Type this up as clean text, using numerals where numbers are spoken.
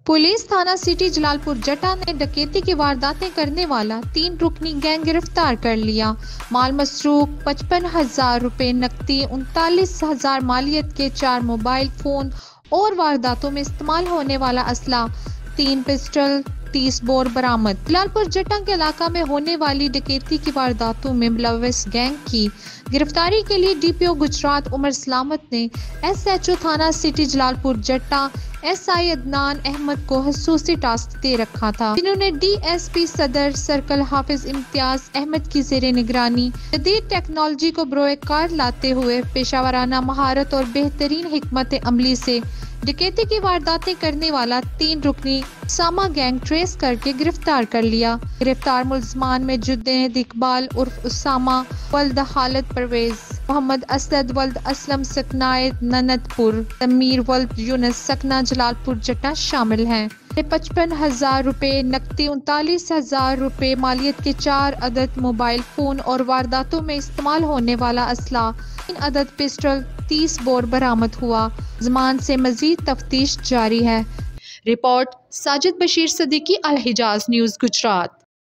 Police थाना city Jalalpur जटा ने डकैती की वारदातें करने वाला 3 रुकनी गैंग गिरफ्तार कर लिया। माल मसरूक 55,000 रुपए नकदी, 39,000 मालियत के 4 मोबाइल फोन और वारदातों में इस्तेमाल होने वाला असला 3 पिस्टल 30 बोर बरामद। जलालपुर जटा के इलाका में होने वाली डकैती की वारदातों में मुलव्वस गैंग की गिरफ्तारी के लिए डीपीओ गुजरात उमर सलामत ने एसएचओ थाना सिटी जलालपुर जटा एसआई अदनान अहमद को खसूसी टास्क दे रखा था, जिन्होंने डीएसपी सदर सर्कल हाफिज इम्तियाज अहमद की जेर निगरानी जदीद टेक्नोलॉजी को बरोए कार लाते हुए पेशावराना महारत और बेहतरीन हिकमत अमली से डकैती की वारदातें करने वाला 3 रुकनी सामा गैंग ट्रेस करके गिरफ्तार कर लिया। गिरफ्तार मुलजमान में जुनैद इकबाल उर्फ उसामा वल्द खालिद परवेज, मोहम्मद असद वल्द असलम सकनाए ननदपुर, तमीर वल्द यूनस सकना जलालपुर जटा शामिल हैं। 55,000 रुपए नकदी, 39,000 रुपए मालियत के 4 अदद मोबाइल फोन और वारदातों में इस्तेमाल होने वाला असला 3 अदद पिस्टल 30 बोर बरामद हुआ। जमान से मजीद तफ्तीश जारी है। रिपोर्ट साजिद बशीर सिद्दीकी, अल हिजाज न्यूज़ गुजरात।